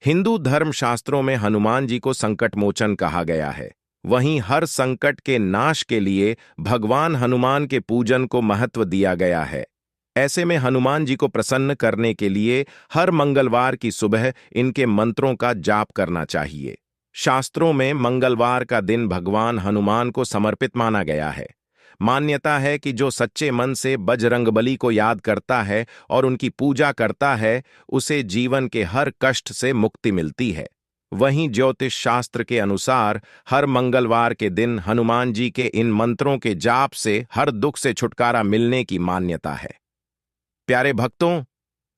हिंदू धर्म शास्त्रों में हनुमान जी को संकट मोचन कहा गया है। वहीं हर संकट के नाश के लिए भगवान हनुमान के पूजन को महत्व दिया गया है। ऐसे में हनुमान जी को प्रसन्न करने के लिए हर मंगलवार की सुबह इनके मंत्रों का जाप करना चाहिए। शास्त्रों में मंगलवार का दिन भगवान हनुमान को समर्पित माना गया है। मान्यता है कि जो सच्चे मन से बजरंगबली को याद करता है और उनकी पूजा करता है, उसे जीवन के हर कष्ट से मुक्ति मिलती है। वहीं ज्योतिष शास्त्र के अनुसार हर मंगलवार के दिन हनुमान जी के इन मंत्रों के जाप से हर दुख से छुटकारा मिलने की मान्यता है। प्यारे भक्तों,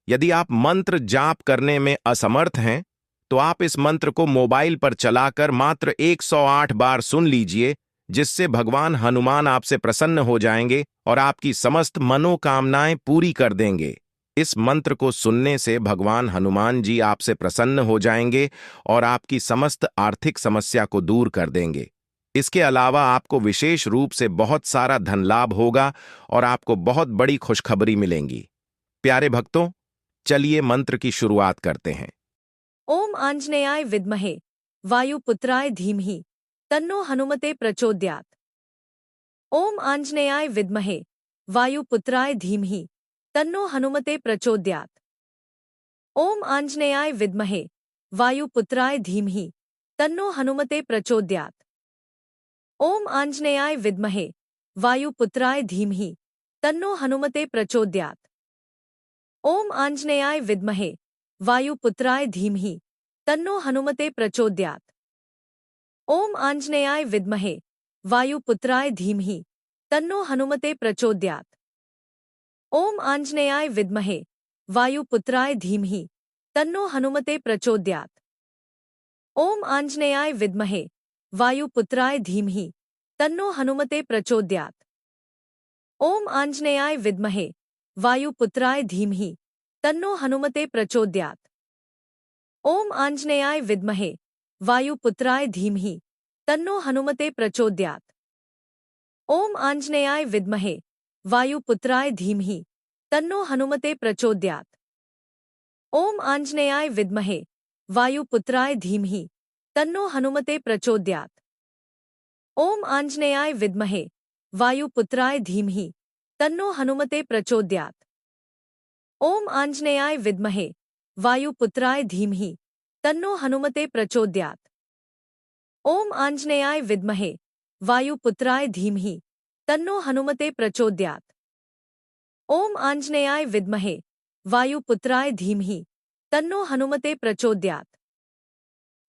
यदि आप मंत्र जाप करने में असमर्थ हैं, तो आप इस मंत्र को मोबाइल पर चलाकर मात्र 108 बार सुन लीजिए, जिससे भगवान हनुमान आपसे प्रसन्न हो जाएंगे और आपकी समस्त मनोकामनाएं पूरी कर देंगे। इस मंत्र को सुनने से भगवान हनुमान जी आपसे प्रसन्न हो जाएंगे और आपकी समस्त आर्थिक समस्या को दूर कर देंगे। इसके अलावा आपको विशेष रूप से बहुत सारा धन लाभ होगा और आपको बहुत बड़ी खुशखबरी मिलेंगी। प्यारे भक्तों, चलिए मंत्र की शुरुआत करते हैं। ओम आंजनेयाय विद्महे वायुपुत्राय धीमहि तन्नो हनुमते प्रचोदयात्। ओम आंजनेयाय विद्महे वायुपुत्राय धीमहि तन्नो हनुमते प्रचोदयात्। ओम आंजनेयाय विद्महे वायुपुत्राय धीमहि तन्नो हनुमते प्रचोदयात्। ओम आंजनेयाय विद्महे वायुपुत्राय धीमहि तन्नो हनुमते प्रचोदयात्। ओम आंजनेयाय विद्महे वायुपुत्राय धीमहि तन्नो हनुमते प्रचोदयात्। ओम आंजनेयाय विद्महे वायुपुत्राय धीमहि तन्नो हनुमते प्रचोदयात्। ओम आंजनेयाय विद्महे वायुपुत्राय धीमहि तन्नो हनुमते प्रचोदयात्। ओम आंजनेयाय विद्महे वायुपुत्राय धीमहि तन्नो हनुमते प्रचोदयात्। ओम आंजनेयाय विद्महे वायुपुत्राय धीमहि तन्नो हनुमते प्रचोदयात्। ओम आंजनेयाय विद्महे वायुपुत्राय धीमहि तन्नो हनुमते प्रचोदयात्। ओम आंजनेयाय विद्महे वायुपुत्राय धीमहि तन्नो हनुमते प्रचोदयात्। ओम आंजनेयाय विद्महे वायुपुत्राय धीमहि तन्नो हनुमते प्रचोदयात्। ओम आंजनेयाय विद्महे वायुपुत्राय धीमहि तन्नो हनुमते प्रचोदयात्। ओम आंजनेयाय विद्महे वायुपुत्राय धीमहि तन्नो हनुमते प्रचोदयात्। ओम आंजनेयाय विद्महे वायुपुत्राय धीमहि तन्नो हनुमते प्रचोदयात्। ओम आंजनेयाय विद्महे वायुपुत्राय धीमहि तन्नो हनुमते प्रचोदयात्। ओम आंजनेयाय विद्महे वायुपुत्राय धीमहि तन्नो हनुमते प्रचोदयात्।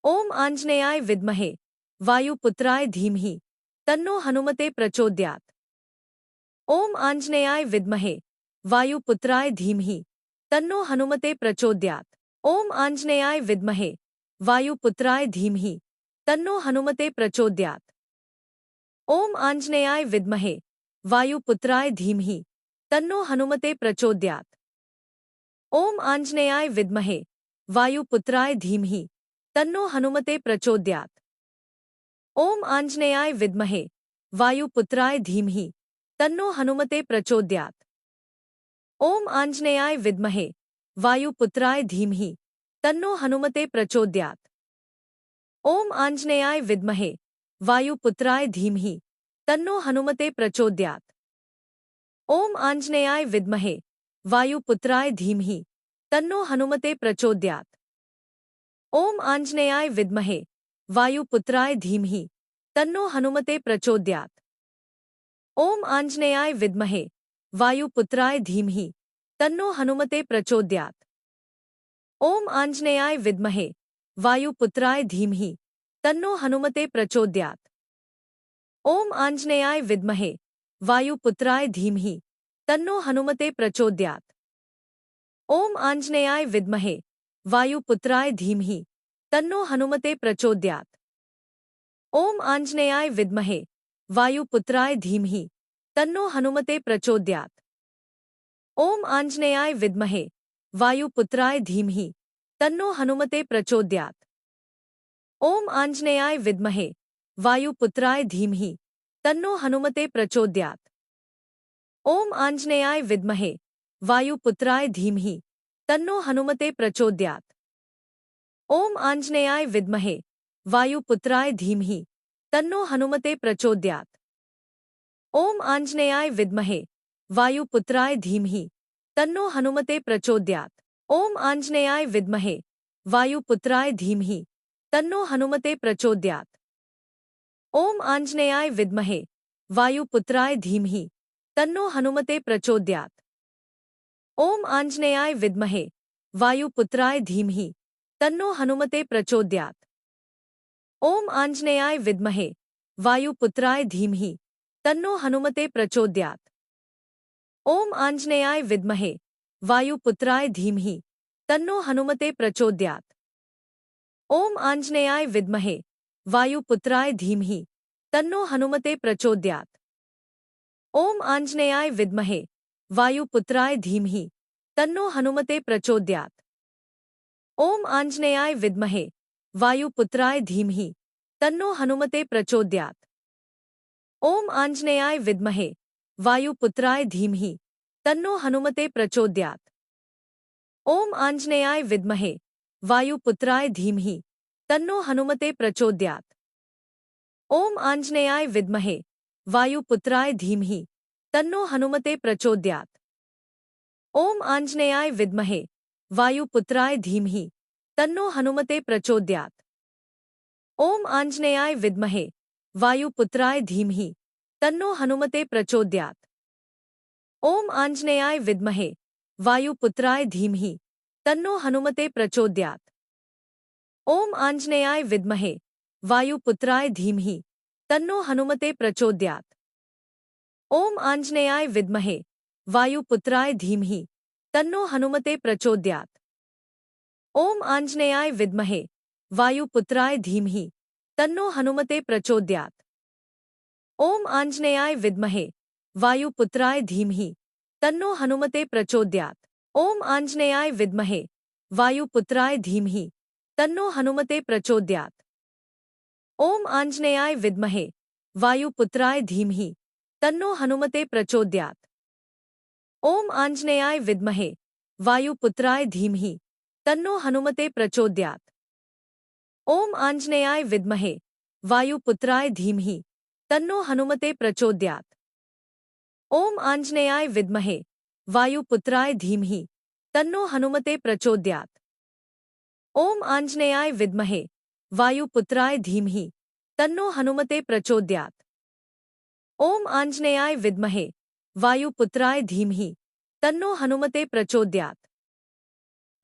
ओम आंजनेयाय विद्महे वायुपुत्राय धीमहि तन्नो हनुमते प्रचोदयात्। ओम आंजनेयाय विद्महे वायुपुत्राय धीमहि तन्नो हनुमते प्रचोदयात्। ओम आंजनेयाय विद्महे वायुपुत्राय धीमहि तन्नो हनुमते प्रचोदयात्। ओम आंजनेयाय विद्महे वायुपुत्राय धीमहि तन्नो हनुमते प्रचोदयात्। ओम आंजनेयाय विद्महे वायुपुत्राय धीमहि तन्नो हनुमते प्रचोदयात्। ओम आंजनेयाय विद्महे वायुपुत्राय धीमहि तन्नो हनुमते प्रचोदयात्। ओम आंजनेयाय विद्महे वायुपुत्राय धीमहि तन्नो हनुमते प्रचोदयात्। ओम आंजनेयाय विद्महे वायुपुत्राय धीमहि तन्नो हनुमते प्रचोदयात्। ओम आंजनेयाय विद्महे वायुपुत्राय धीमहि तन्नो हनुमते प्रचोदयात्। ओम आंजनेयाय विद्महे वायुपुत्राय धीमहि तन्नो हनुमते प्रचोदयात्। ओम आंजनेयाय विद्महे वायुपुत्राय धीमहि तन्नो हनुमते प्रचोदयात्। ओम आंजनेयाय विद्महे वायुपुत्राय धीमहि तन्नो हनुमते प्रचोदयात्। ओम आंजनेयाय विद्महे वायुपुत्राय धीमहि तन्नो हनुमते प्रचोदयात्। ओम आंजनेयाय विद्महे वायुपुत्राय धीमहि तन्नो हनुमते प्रचोदयात्। ओम आंजनेयाय विद्महे वायुपुत्राय धीमहि तन्नो हनुमते प्रचोदयात्। ओम आंजनेयाय विद्महे वायुपुत्राय धीमहि तन्नो हनुमते प्रचोदयात्। ओम आंजनेयाय विद्महे वायुपुत्राय धीमहि तन्नो हनुमते प्रचोदयात्। ओम आंजनेयाय विद्महे वायुपुत्राय धीमहि तन्नो हनुमते प्रचोदयात्। ओम आंजनेयाय विद्महे वायुपुत्राय धीमहि तन्नो हनुमते प्रचोदयात्। ओम आंजनेयाय विद्महे वायुपुत्राय धीमहि तन्नो हनुमते प्रचोदयात्। ओम आंजनेयाय विद्महे वायुपुत्राय धीमहि तन्नो हनुमते प्रचोदयात्। ओम आंजनेयाय विद्महे वायुपुत्राय धीमहि तन्नो हनुमते प्रचोदयात्। ओम आंजनेयाय विद्महे वायुपुत्राय धीमहि तन्नो हनुमते प्रचोदयात्। ओम आंजनेयाय विद्महे वायुपुत्राय धीमहि तन्नो हनुमते प्रचोदयात्। ओम आंजनेयाय विद्महे वायुपुत्राय धीमहि तन्नो हनुमते प्रचोदयात्। ओम आंजनेयाय विद्महे वायुपुत्राय धीमहि तन्नो हनुमते प्रचोदयात्। ओम आंजनेयाय विद्महे वायुपुत्राय धीमहि तन्नो हनुमते प्रचोदयात्। ओम आंजनेयाय विद्महे वायुपुत्राय धीमहि तन्नो हनुमते प्रचोदयात्। ओम आंजनेयाय विद्महे वायुपुत्राय धीमहि तन्नो हनुमते प्रचोदयात्। ओम आंजनेयाय विद्महे वायुपुत्राय धीमहि तन्नो हनुमते प्रचोदयात्। ओम आंजनेयाय विद्महे वायुपुत्राय धीमहि तन्नो हनुमते प्रचोदयात्। ओम आंजनेयाय विद्महे वायुपुत्राय धीमहि तन्नो हनुमते प्रचोदयात्। ओम आंजनेयाय विद्महे वायुपुत्राय धीमहि तन्नो हनुमते प्रचोदयात्। ओम आंजनेयाय विद्महे वायुपुत्राय धीमहि तन्नो हनुमते प्रचोदयात्। ओम आंजनेयाय विद्महे वायुपुत्राय धीमहि तन्नो हनुमते प्रचोदयात्। ओम आंजनेयाय विद्महे वायुपुत्राय धीमहि तन्नो हनुमते प्रचोदयात्। ओम आंजनेयाय विद्महे वायुपुत्राय धीमहि तन्नो हनुमते प्रचोदयात्। ओम आंजनेयाय विद्महे वायुपुत्राय धीमहि तन्नो हनुमते प्रचोदयात्। ओम आंजनेयाय विद्महे वायुपुत्राय धीमहि तन्नो हनुमते प्रचोदयात्। ओम आंजनेयाय विद्महे वायुपुत्राय धीमहि तन्नो हनुमते प्रचोदयात्। ओम आंजनेयाय विद्महे वायुपुत्राय धीमहि तन्नो हनुमते प्रचोदयात्। ओम आंजनेयाय विद्महे वायुपुत्राय धीमहि तन्नो हनुमते प्रचोदयात्। ओम आंजनेयाय विद्महे वायुपुत्राय धीमहि तन्नो हनुमते प्रचोदयात्। ओम आंजनेयाय विद्महे वायुपुत्राय धीमहि तन्नो हनुमते प्रचोदयात्।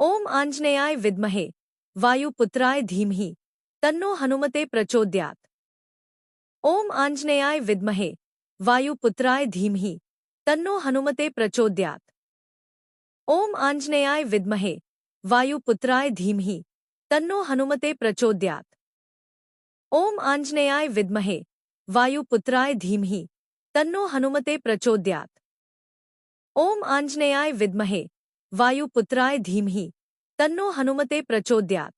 ओम आंजनेयाय विद्महे वायुपुत्राय धीमहि तन्नो हनुमते प्रचोदयात्। ओम आंजनेयाय विद्महे वायुपुत्राय धीमहि तन्नो हनुमते प्रचोदयात्। ओम आंजनेयाय विद्महे वायुपुत्राय धीमहि तन्नो हनुमते प्रचोदयात्। ओम आंजनेयाय विद्महे वायुपुत्राय धीमहि तन्नो हनुमते प्रचोदयात्। ओम आंजनेयाय विद्महे वायुपुत्राय धीमहि तन्नो हनुमते प्रचोदयात्।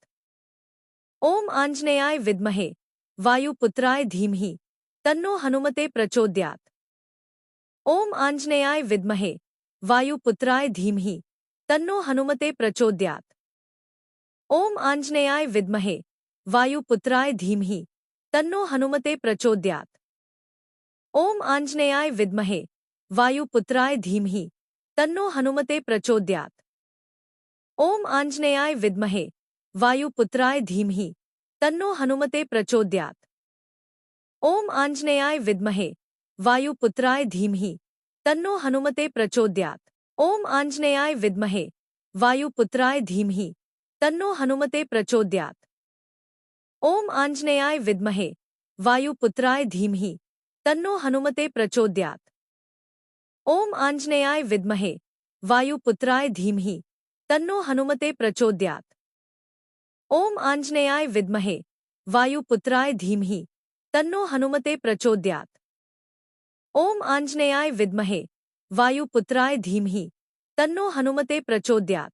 ओम आंजनेयाय विद्महे वायुपुत्राय धीमहि तन्नो हनुमते प्रचोदयात्। ओम आंजनेयाय विद्महे वायुपुत्राय धीमहि तन्नो हनुमते प्रचोदयात्। ओम आंजनेयाय विद्महे वायुपुत्राय धीमहि तन्नो हनुमते प्रचोदयात्। ओम आंजनेयाय विद्महे वायुपुत्राय धीमहि तन्नो हनुमते प्रचोदयात्। ओम आंजनेयाय विद्महे वायुपुत्राय धीमहि तन्नो हनुमते प्रचोदयात्। ओम आंजनेयाय विद्महे वायुपुत्राय धीमहि तन्नो हनुमते प्रचोदयात्। ओम आंजनेयाय विद्महे वायुपुत्राय धीमहि तन्नो हनुमते प्रचोदयात्। ओम आंजनेयाय विद्महे वायुपुत्राय धीमहि तन्नो हनुमते प्रचोदयात्। ओम आंजनेयाय विद्महे वायुपुत्राय धीमहि तन्नो हनुमते प्रचोदयात्। ओम आंजनेयाय विद्महे वायुपुत्राय धीमहि तन्नो हनुमते प्रचोदयात्। ओम आंजनेयाय विद्महे वायुपुत्राय धीमहि तन्नो हनुमते प्रचोदयात्।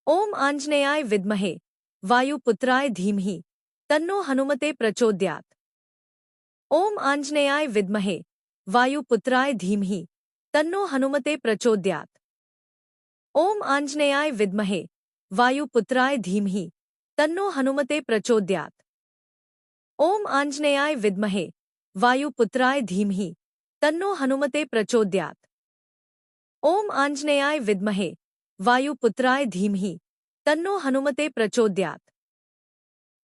ओम आंजनेयाय विद्महे वायुपुत्राय धीमहि तन्नो हनुमते प्रचोदयात्। ओम आंजनेयाय विद्महे वायुपुत्राय धीमहि तन्नो हनुमते प्रचोदयात्। ओम आंजनेयाय विद्महे वायुपुत्राय धीमहि तन्नो हनुमते प्रचोदयात्। ओम आंजनेयाय विद्महे वायुपुत्राय धीमहि तन्नो हनुमते प्रचोदयात्। ओम आंजनेयाय विद्महे वायुपुत्राय धीमहि तन्नो हनुमते प्रचोदयात्।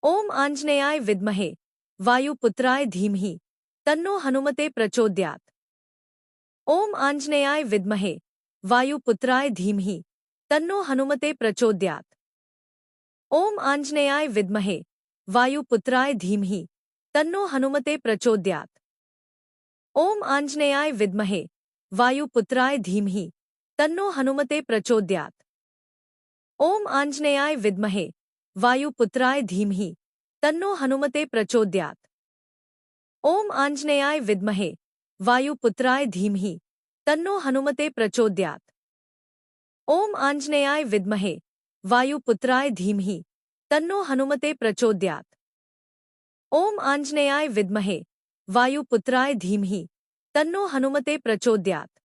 ओम आंजनेयाय विद्महे वायुपुत्राय धीमहि तन्नो हनुमते प्रचोदयात्। ओम आंजनेयाय विद्महे वायुपुत्राय धीमहि तन्नो हनुमते प्रचोदयात्। ओम आंजनेयाय विद्महे वायुपुत्राय धीमहि तन्नो हनुमते प्रचोदयात्। ओम आंजनेयाय विद्महे वायुपुत्राय धीमहि तन्नो हनुमते प्रचोदयात्। ओम आंजनेयाय विद्महे वायुपुत्राय धीमहि तन्नो हनुमते प्रचोदयात्। ओम आंजनेयाय विद्महे वायुपुत्राय धीमहि तन्नो हनुमते प्रचोदयात्। ओम आंजनेयाय विद्महे वायुपुत्राय धीमहि तन्नो हनुमते प्रचोदयात्। ओम आंजनेयाय विद्महे वायुपुत्राय धीमहि तन्नो हनुमते प्रचोदयात्।